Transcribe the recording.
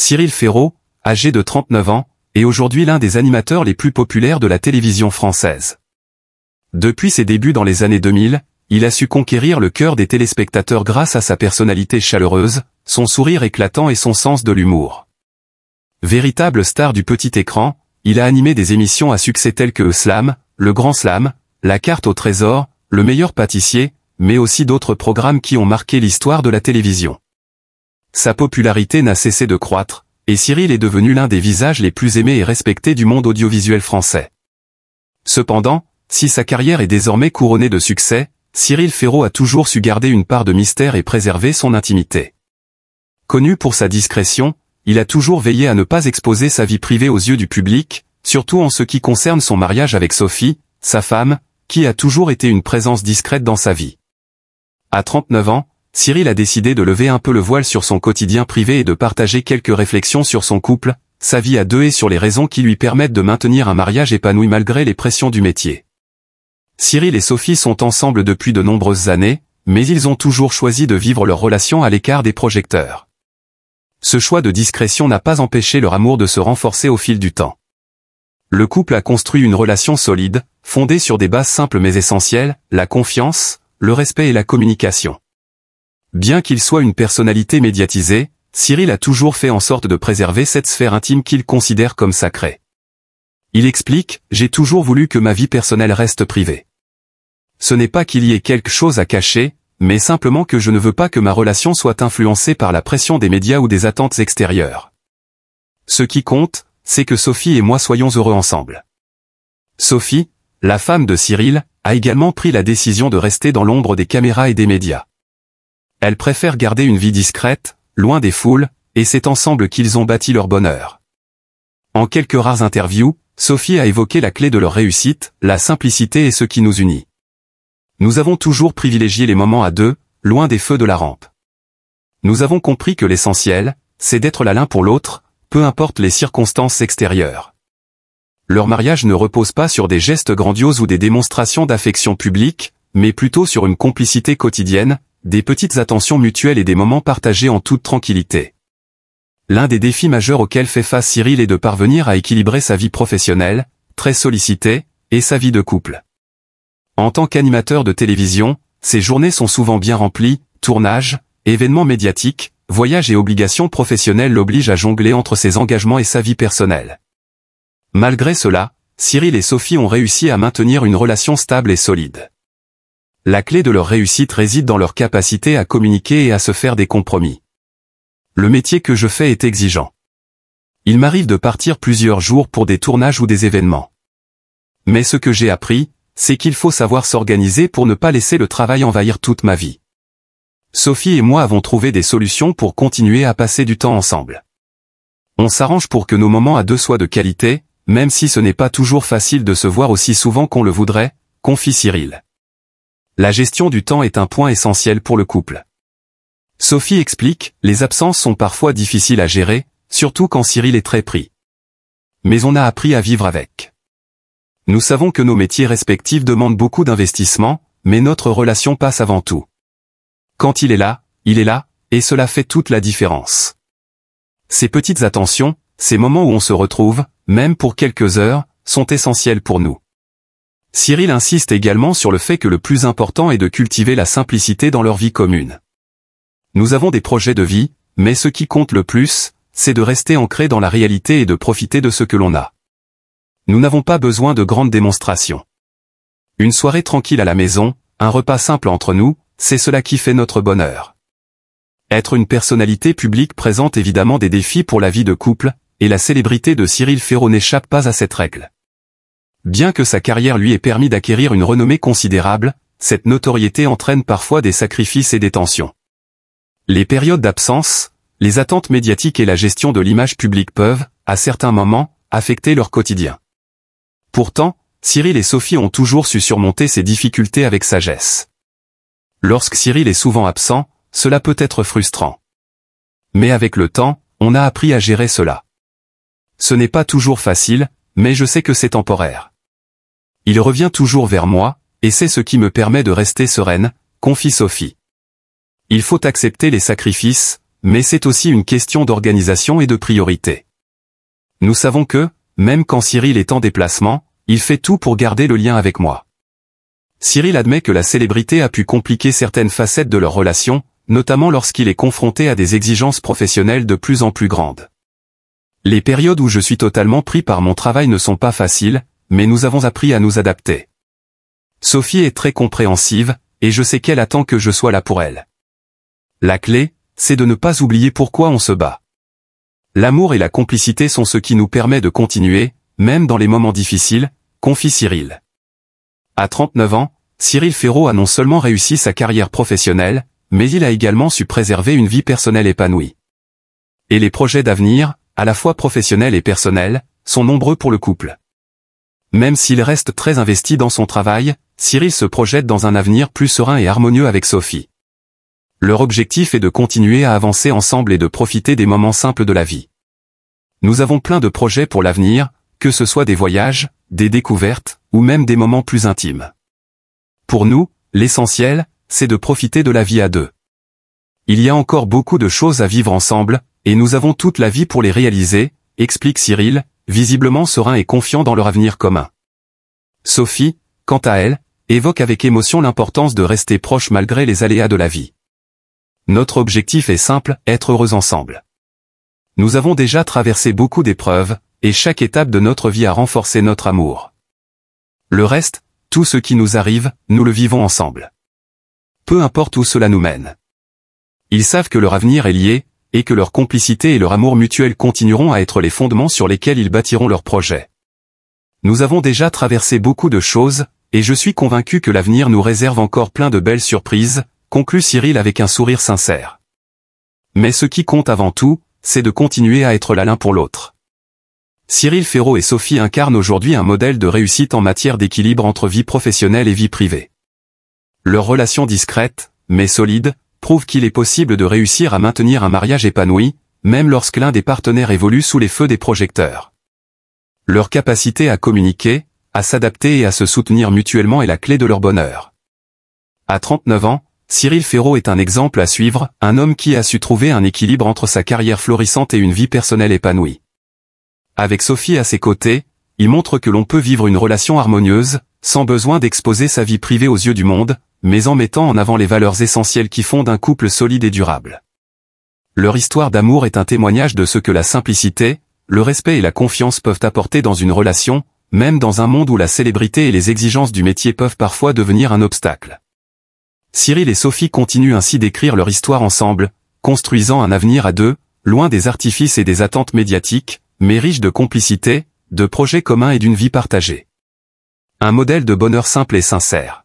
Cyril Ferraud, âgé de 39 ans, est aujourd'hui l'un des animateurs les plus populaires de la télévision française. Depuis ses débuts dans les années 2000, il a su conquérir le cœur des téléspectateurs grâce à sa personnalité chaleureuse, son sourire éclatant et son sens de l'humour. Véritable star du petit écran, il a animé des émissions à succès telles que Slam, Le Grand Slam, La Carte au Trésor, Le Meilleur Pâtissier, mais aussi d'autres programmes qui ont marqué l'histoire de la télévision. Sa popularité n'a cessé de croître, et Cyril est devenu l'un des visages les plus aimés et respectés du monde audiovisuel français. Cependant, si sa carrière est désormais couronnée de succès, Cyril Ferraud a toujours su garder une part de mystère et préserver son intimité. Connu pour sa discrétion, il a toujours veillé à ne pas exposer sa vie privée aux yeux du public, surtout en ce qui concerne son mariage avec Sophie, sa femme, qui a toujours été une présence discrète dans sa vie. À 39 ans, Cyril a décidé de lever un peu le voile sur son quotidien privé et de partager quelques réflexions sur son couple, sa vie à deux et sur les raisons qui lui permettent de maintenir un mariage épanoui malgré les pressions du métier. Cyril et Sophie sont ensemble depuis de nombreuses années, mais ils ont toujours choisi de vivre leur relation à l'écart des projecteurs. Ce choix de discrétion n'a pas empêché leur amour de se renforcer au fil du temps. Le couple a construit une relation solide, fondée sur des bases simples mais essentielles, la confiance, le respect et la communication. Bien qu'il soit une personnalité médiatisée, Cyril a toujours fait en sorte de préserver cette sphère intime qu'il considère comme sacrée. Il explique « J'ai toujours voulu que ma vie personnelle reste privée. Ce n'est pas qu'il y ait quelque chose à cacher, mais simplement que je ne veux pas que ma relation soit influencée par la pression des médias ou des attentes extérieures. Ce qui compte, c'est que Sophie et moi soyons heureux ensemble. » Sophie, la femme de Cyril, a également pris la décision de rester dans l'ombre des caméras et des médias. Elle préfère garder une vie discrète, loin des foules, et c'est ensemble qu'ils ont bâti leur bonheur. En quelques rares interviews, Sophie a évoqué la clé de leur réussite, la simplicité et ce qui nous unit. Nous avons toujours privilégié les moments à deux, loin des feux de la rampe. Nous avons compris que l'essentiel, c'est d'être là l'un pour l'autre, peu importe les circonstances extérieures. Leur mariage ne repose pas sur des gestes grandioses ou des démonstrations d'affection publique, mais plutôt sur une complicité quotidienne, des petites attentions mutuelles et des moments partagés en toute tranquillité. L'un des défis majeurs auxquels fait face Cyril est de parvenir à équilibrer sa vie professionnelle, très sollicitée, et sa vie de couple. En tant qu'animateur de télévision, ses journées sont souvent bien remplies, tournages, événements médiatiques, voyages et obligations professionnelles l'obligent à jongler entre ses engagements et sa vie personnelle. Malgré cela, Cyril et Sophie ont réussi à maintenir une relation stable et solide. La clé de leur réussite réside dans leur capacité à communiquer et à se faire des compromis. Le métier que je fais est exigeant. Il m'arrive de partir plusieurs jours pour des tournages ou des événements. Mais ce que j'ai appris, c'est qu'il faut savoir s'organiser pour ne pas laisser le travail envahir toute ma vie. Sophie et moi avons trouvé des solutions pour continuer à passer du temps ensemble. On s'arrange pour que nos moments à deux soient de qualité, même si ce n'est pas toujours facile de se voir aussi souvent qu'on le voudrait, confie Cyril. La gestion du temps est un point essentiel pour le couple. Sophie explique, les absences sont parfois difficiles à gérer, surtout quand Cyril est très pris. Mais on a appris à vivre avec. Nous savons que nos métiers respectifs demandent beaucoup d'investissement, mais notre relation passe avant tout. Quand il est là, et cela fait toute la différence. Ces petites attentions, ces moments où on se retrouve, même pour quelques heures, sont essentiels pour nous. Cyril insiste également sur le fait que le plus important est de cultiver la simplicité dans leur vie commune. Nous avons des projets de vie, mais ce qui compte le plus, c'est de rester ancré dans la réalité et de profiter de ce que l'on a. Nous n'avons pas besoin de grandes démonstrations. Une soirée tranquille à la maison, un repas simple entre nous, c'est cela qui fait notre bonheur. Être une personnalité publique présente évidemment des défis pour la vie de couple, et la célébrité de Cyril Ferraud n'échappe pas à cette règle. Bien que sa carrière lui ait permis d'acquérir une renommée considérable, cette notoriété entraîne parfois des sacrifices et des tensions. Les périodes d'absence, les attentes médiatiques et la gestion de l'image publique peuvent, à certains moments, affecter leur quotidien. Pourtant, Cyril et Sophie ont toujours su surmonter ces difficultés avec sagesse. Lorsque Cyril est souvent absent, cela peut être frustrant. Mais avec le temps, on a appris à gérer cela. Ce n'est pas toujours facile, mais je sais que c'est temporaire. Il revient toujours vers moi, et c'est ce qui me permet de rester sereine, confie Sophie. Il faut accepter les sacrifices, mais c'est aussi une question d'organisation et de priorité. Nous savons que, même quand Cyril est en déplacement, il fait tout pour garder le lien avec moi. Cyril admet que la célébrité a pu compliquer certaines facettes de leur relation, notamment lorsqu'il est confronté à des exigences professionnelles de plus en plus grandes. Les périodes où je suis totalement pris par mon travail ne sont pas faciles, mais nous avons appris à nous adapter. Sophie est très compréhensive, et je sais qu'elle attend que je sois là pour elle. La clé, c'est de ne pas oublier pourquoi on se bat. L'amour et la complicité sont ce qui nous permet de continuer, même dans les moments difficiles, confie Cyril. À 39 ans, Cyril Ferraud a non seulement réussi sa carrière professionnelle, mais il a également su préserver une vie personnelle épanouie. Et les projets d'avenir, à la fois professionnels et personnels, sont nombreux pour le couple. Même s'il reste très investi dans son travail, Cyril se projette dans un avenir plus serein et harmonieux avec Sophie. Leur objectif est de continuer à avancer ensemble et de profiter des moments simples de la vie. Nous avons plein de projets pour l'avenir, que ce soit des voyages, des découvertes, ou même des moments plus intimes. Pour nous, l'essentiel, c'est de profiter de la vie à deux. Il y a encore beaucoup de choses à vivre ensemble, et nous avons toute la vie pour les réaliser, explique Cyril, visiblement serein et confiant dans leur avenir commun. Sophie, quant à elle, évoque avec émotion l'importance de rester proche malgré les aléas de la vie. Notre objectif est simple, être heureux ensemble. Nous avons déjà traversé beaucoup d'épreuves, et chaque étape de notre vie a renforcé notre amour. Le reste, tout ce qui nous arrive, nous le vivons ensemble. Peu importe où cela nous mène. Ils savent que leur avenir est lié, et que leur complicité et leur amour mutuel continueront à être les fondements sur lesquels ils bâtiront leur projet. Nous avons déjà traversé beaucoup de choses, et je suis convaincu que l'avenir nous réserve encore plein de belles surprises, conclut Cyril avec un sourire sincère. Mais ce qui compte avant tout, c'est de continuer à être là l'un pour l'autre. Cyril Ferraud et Sophie incarnent aujourd'hui un modèle de réussite en matière d'équilibre entre vie professionnelle et vie privée. Leur relation discrète, mais solide, prouve qu'il est possible de réussir à maintenir un mariage épanoui, même lorsque l'un des partenaires évolue sous les feux des projecteurs. Leur capacité à communiquer, à s'adapter et à se soutenir mutuellement est la clé de leur bonheur. À 39 ans, Cyril Ferraud est un exemple à suivre, un homme qui a su trouver un équilibre entre sa carrière florissante et une vie personnelle épanouie. Avec Sophie à ses côtés, il montre que l'on peut vivre une relation harmonieuse, sans besoin d'exposer sa vie privée aux yeux du monde, mais en mettant en avant les valeurs essentielles qui fondent un couple solide et durable. Leur histoire d'amour est un témoignage de ce que la simplicité, le respect et la confiance peuvent apporter dans une relation, même dans un monde où la célébrité et les exigences du métier peuvent parfois devenir un obstacle. Cyril et Sophie continuent ainsi d'écrire leur histoire ensemble, construisant un avenir à deux, loin des artifices et des attentes médiatiques, mais riche de complicité, de projets communs et d'une vie partagée. Un modèle de bonheur simple et sincère.